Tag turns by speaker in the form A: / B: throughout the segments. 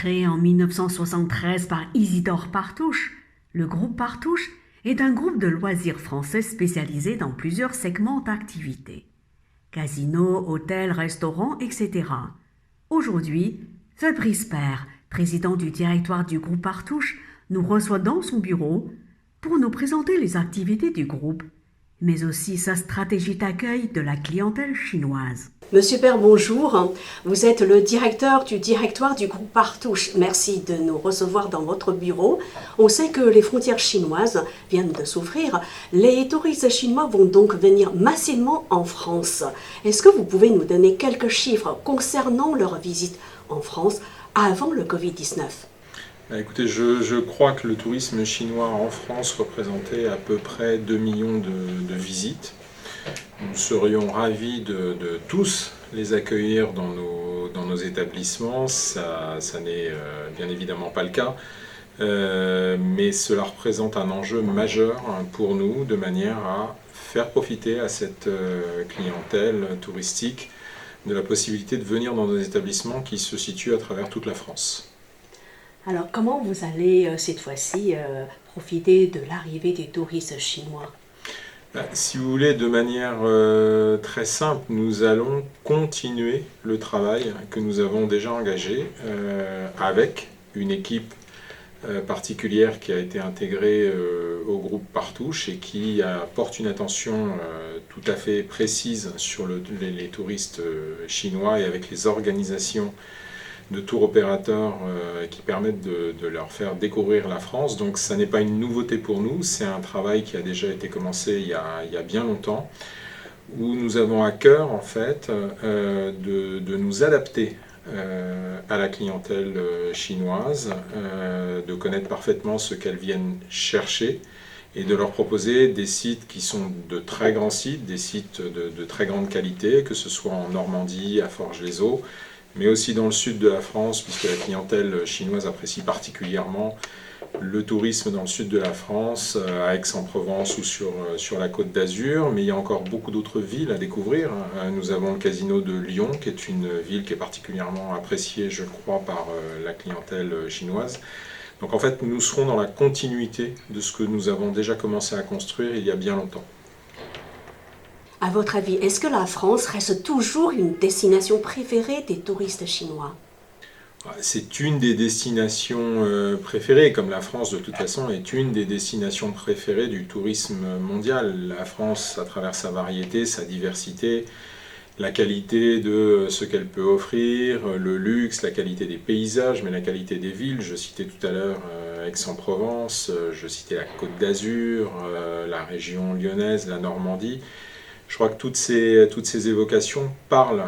A: Créé en 1973 par Isidore Partouche, le groupe Partouche est un groupe de loisirs français spécialisé dans plusieurs segments d'activités. Casinos, hôtels, restaurants, etc. Aujourd'hui, Fabrice Père, président du directoire du groupe Partouche, nous reçoit dans son bureau pour nous présenter les activités du groupe, mais aussi sa stratégie d'accueil de la clientèle chinoise.
B: Monsieur Père, bonjour. Vous êtes le directeur du directoire du groupe Partouche. Merci de nous recevoir dans votre bureau. On sait que les frontières chinoises viennent de s'ouvrir. Les touristes chinois vont donc venir massivement en France. Est-ce que vous pouvez nous donner quelques chiffres concernant leur visite en France avant le Covid-19 ?
C: Écoutez, je crois que le tourisme chinois en France représentait à peu près 2 millions de visites. Nous serions ravis de tous les accueillir dans nos établissements. Ça n'est bien évidemment pas le cas, mais cela représente un enjeu majeur pour nous, de manière à faire profiter à cette clientèle touristique de la possibilité de venir dans nos établissements qui se situent à travers toute la France.
B: Alors, comment vous allez cette fois-ci profiter de l'arrivée des touristes chinois ?
C: Si vous voulez, de manière très simple, nous allons continuer le travail que nous avons déjà engagé avec une équipe particulière qui a été intégrée au groupe Partouche et qui porte une attention tout à fait précise sur les touristes chinois et avec les organisations de tour opérateurs qui permettent de leur faire découvrir la France. Donc ça n'est pas une nouveauté pour nous, c'est un travail qui a déjà été commencé il y a bien longtemps, où nous avons à cœur en fait de nous adapter à la clientèle chinoise, de connaître parfaitement ce qu'elles viennent chercher et de leur proposer des sites qui sont de très grands sites, des sites de très grande qualité, que ce soit en Normandie, à Forges-les-Eaux, mais aussi dans le sud de la France, puisque la clientèle chinoise apprécie particulièrement le tourisme dans le sud de la France, à Aix-en-Provence ou sur la Côte d'Azur, mais il y a encore beaucoup d'autres villes à découvrir. Nous avons le casino de Lyon, qui est une ville qui est particulièrement appréciée, je crois, par la clientèle chinoise. Donc en fait, nous serons dans la continuité de ce que nous avons déjà commencé à construire il y a bien longtemps.
B: À votre avis, est-ce que la France reste toujours une destination préférée des touristes chinois ?
C: C'est une des destinations préférées, comme la France de toute façon est une des destinations préférées du tourisme mondial. La France, à travers sa variété, sa diversité, la qualité de ce qu'elle peut offrir, le luxe, la qualité des paysages, mais la qualité des villes. Je citais tout à l'heure Aix-en-Provence, je citais la Côte d'Azur, la région lyonnaise, la Normandie. Je crois que toutes ces évocations parlent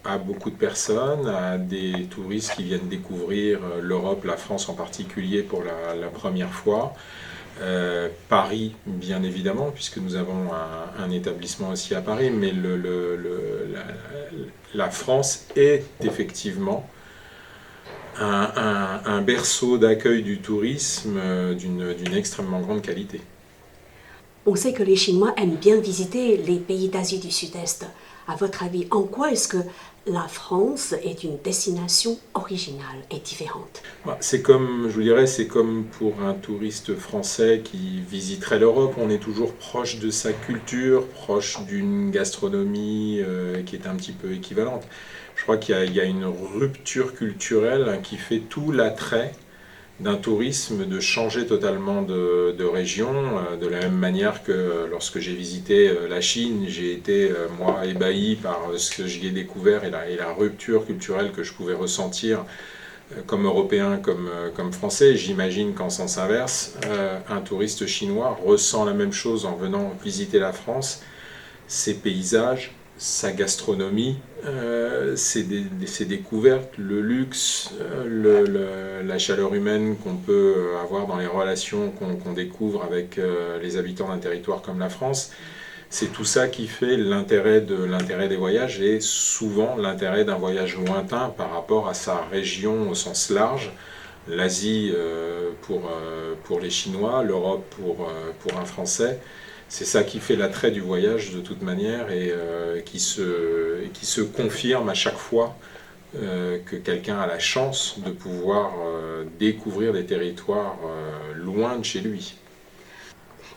C: à beaucoup de personnes, à des touristes qui viennent découvrir l'Europe, la France en particulier pour la première fois. Paris, bien évidemment, puisque nous avons un établissement aussi à Paris, mais la France est effectivement un berceau d'accueil du tourisme d'une extrêmement grande qualité.
B: On sait que les Chinois aiment bien visiter les pays d'Asie du Sud-Est. À votre avis, en quoi est-ce que la France est une destination originale et différente ?
C: C'est comme, je vous dirais, c'est comme pour un touriste français qui visiterait l'Europe. On est toujours proche de sa culture, proche d'une gastronomie qui est un petit peu équivalente. Je crois qu'il y a une rupture culturelle qui fait tout l'attrait d'un tourisme, de changer totalement de région, de la même manière que lorsque j'ai visité la Chine, j'ai été moi ébahi par ce que j'y ai découvert et la rupture culturelle que je pouvais ressentir comme Européen, comme Français. J'imagine qu'en sens inverse, un touriste chinois ressent la même chose en venant visiter la France, ses paysages, sa gastronomie, ses découvertes, le luxe, la chaleur humaine qu'on peut avoir dans les relations qu'on découvre avec les habitants d'un territoire comme la France. C'est tout ça qui fait l'intérêt des voyages et souvent l'intérêt d'un voyage lointain par rapport à sa région au sens large. L'Asie pour les Chinois, l'Europe pour un Français. C'est ça qui fait l'attrait du voyage de toute manière et qui se confirme à chaque fois que quelqu'un a la chance de pouvoir découvrir des territoires loin de chez lui.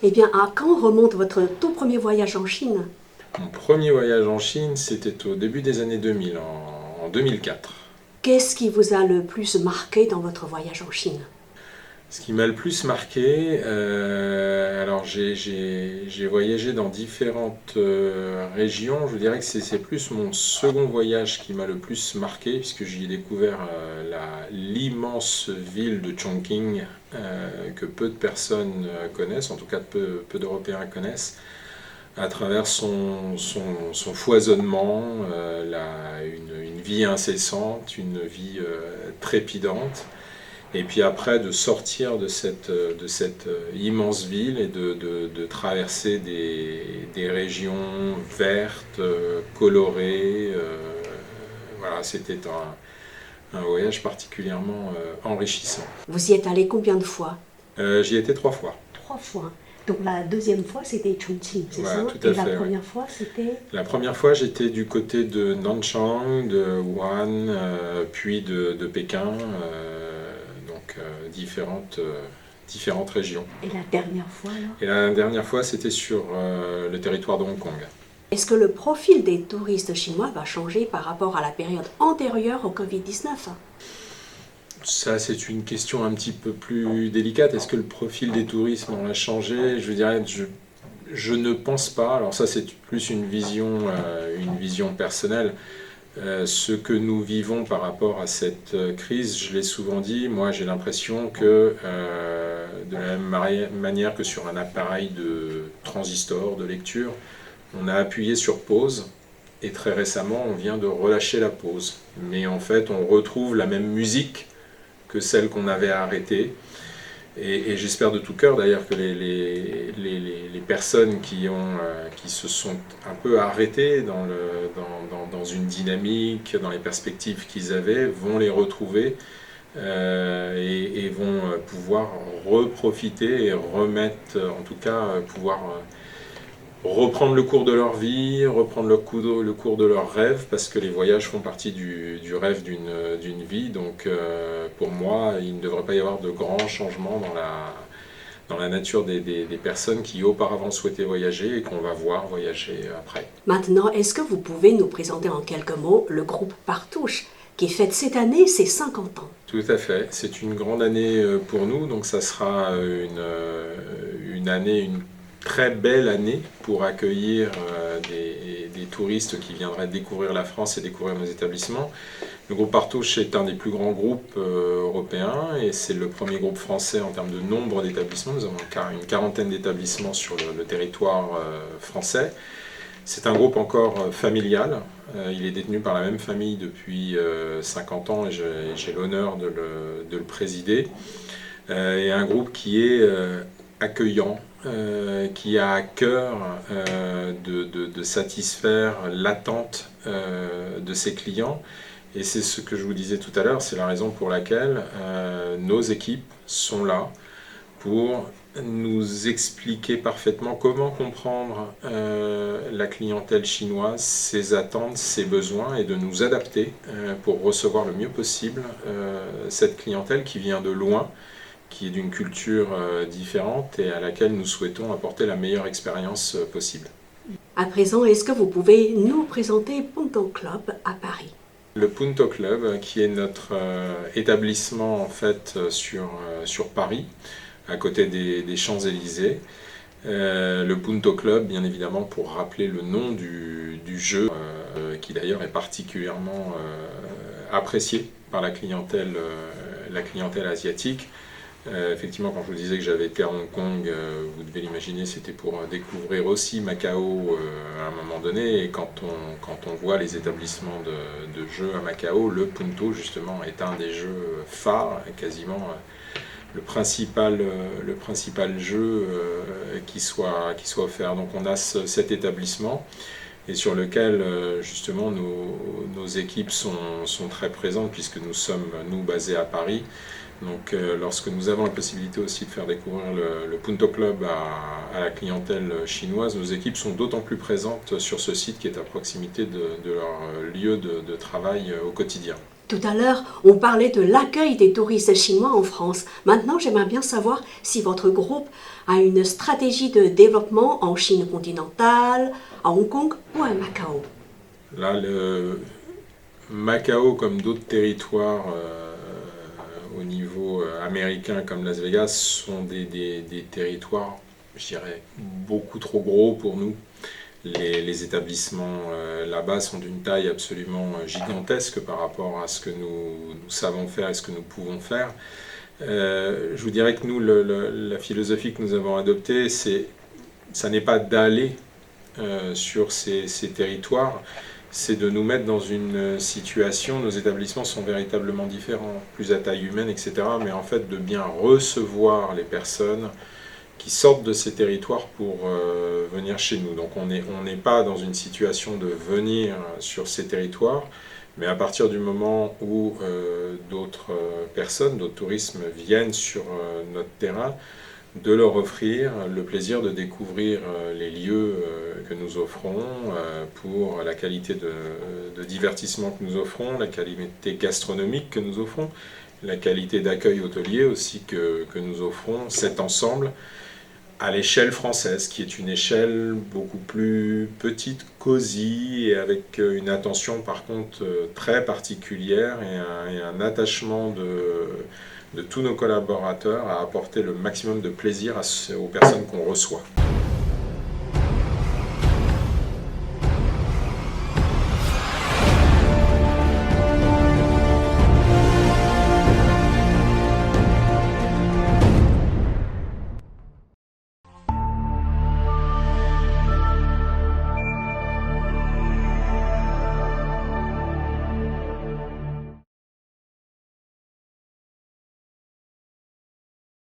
B: Eh bien, à quand remonte votre tout premier voyage en Chine?
C: Mon premier voyage en Chine, c'était au début des années 2000, en 2004.
B: Qu'est-ce qui vous a le plus marqué dans votre voyage en Chine?
C: Ce qui m'a le plus marqué, alors j'ai voyagé dans différentes régions. Je dirais que c'est plus mon second voyage qui m'a le plus marqué, puisque j'y ai découvert l'immense ville de Chongqing, que peu de personnes connaissent, en tout cas peu d'Européens connaissent, à travers son foisonnement, une vie incessante, une vie trépidante. Et puis après, de sortir de cette immense ville et de traverser des régions vertes, colorées. Voilà, c'était un voyage particulièrement enrichissant.
B: Vous y êtes allé combien de fois?
C: J'y étais 3 fois.
B: 3 fois. Donc la deuxième fois, c'était Chongqing, c'est
C: Voilà,
B: ça?
C: tout à
B: Et
C: fait,
B: la première fois, c'était?
C: La première fois, j'étais du côté de Nanchang, de Wuhan, puis de Pékin. Donc différentes régions.
B: Et la dernière fois alors?
C: Et la dernière fois, c'était sur le territoire de Hong Kong.
B: Est-ce que le profil des touristes chinois va changer par rapport à la période antérieure au Covid-19?
C: Ça, c'est une question un petit peu plus délicate. Est-ce que le profil des touristes a changé? Je dirais, je ne pense pas. Alors ça, c'est plus une vision personnelle. Ce que nous vivons par rapport à cette crise, je l'ai souvent dit, moi j'ai l'impression que de la même manière que sur un appareil de transistor, de lecture, on a appuyé sur pause et très récemment on vient de relâcher la pause. Mais en fait on retrouve la même musique que celle qu'on avait arrêtée. Et j'espère de tout cœur d'ailleurs que les personnes qui se sont un peu arrêtées dans une dynamique, dans les perspectives qu'ils avaient, vont les retrouver et vont pouvoir reprofiter et remettre, en tout cas, pouvoir reprendre le cours de leur vie, reprendre le cours de leurs rêves, parce que les voyages font partie du rêve d'une vie. Donc pour moi, il ne devrait pas y avoir de grands changements dans la nature des personnes qui auparavant souhaitaient voyager et qu'on va voir voyager après.
B: Maintenant, est-ce que vous pouvez nous présenter en quelques mots le groupe Partouche, qui fête cette année ses 50 ans?
C: Tout à fait, c'est une grande année pour nous, donc ça sera une très belle année pour accueillir des touristes qui viendraient découvrir la France et découvrir nos établissements. Le groupe Partouche est un des plus grands groupes européens et c'est le premier groupe français en termes de nombre d'établissements. Nous avons une quarantaine d'établissements sur le territoire français. C'est un groupe encore familial. Il est détenu par la même famille depuis 50 ans et j'ai l'honneur de le présider. Et un groupe qui est accueillant, qui a à cœur de satisfaire l'attente de ses clients. Et c'est ce que je vous disais tout à l'heure, c'est la raison pour laquelle nos équipes sont là pour nous expliquer parfaitement comment comprendre la clientèle chinoise, ses attentes, ses besoins, et de nous adapter pour recevoir le mieux possible cette clientèle qui vient de loin, qui est d'une culture différente et à laquelle nous souhaitons apporter la meilleure expérience possible.
B: À présent, est-ce que vous pouvez nous présenter Punto Club à Paris?
C: Le Punto Club, qui est notre établissement en fait sur Paris, à côté des Champs-Élysées. Le Punto Club, bien évidemment, pour rappeler le nom du jeu, qui d'ailleurs est particulièrement apprécié par la clientèle asiatique. Effectivement, quand je vous disais que j'avais été à Hong Kong, vous devez l'imaginer, c'était pour découvrir aussi Macao à un moment donné. Et quand on voit les établissements de jeux à Macao, le Punto justement est un des jeux phares, quasiment le principal jeu qui soit offert. Donc on a cet établissement et sur lequel justement nos équipes sont très présentes, puisque nous sommes basés à Paris. Donc lorsque nous avons la possibilité aussi de faire découvrir le Punto Club à la clientèle chinoise, nos équipes sont d'autant plus présentes sur ce site qui est à proximité de leur lieu de travail au quotidien.
B: Tout à l'heure, on parlait de l'accueil des touristes chinois en France. Maintenant, j'aimerais bien savoir si votre groupe a une stratégie de développement en Chine continentale, à Hong Kong ou à Macao.
C: Là, le Macao, comme d'autres territoires au niveau américain comme Las Vegas, sont des territoires, je dirais, beaucoup trop gros pour nous. Les établissements là-bas sont d'une taille absolument gigantesque par rapport à ce que nous savons faire et ce que nous pouvons faire. Je vous dirais que nous, la philosophie que nous avons adoptée, ça n'est pas d'aller sur ces territoires, c'est de nous mettre dans une situation, nos établissements sont véritablement différents, plus à taille humaine, etc., mais en fait de bien recevoir les personnes qui sortent de ces territoires pour venir chez nous. Donc on n'est pas dans une situation de venir sur ces territoires, mais à partir du moment où d'autres personnes, d'autres touristes viennent sur notre terrain, de leur offrir le plaisir de découvrir les lieux que nous offrons pour la qualité de divertissement que nous offrons, la qualité gastronomique que nous offrons, la qualité d'accueil hôtelier aussi que nous offrons, cet ensemble à l'échelle française, qui est une échelle beaucoup plus petite, cosy, et avec une attention par contre très particulière et un attachement de tous nos collaborateurs à apporter le maximum de plaisir aux personnes qu'on reçoit.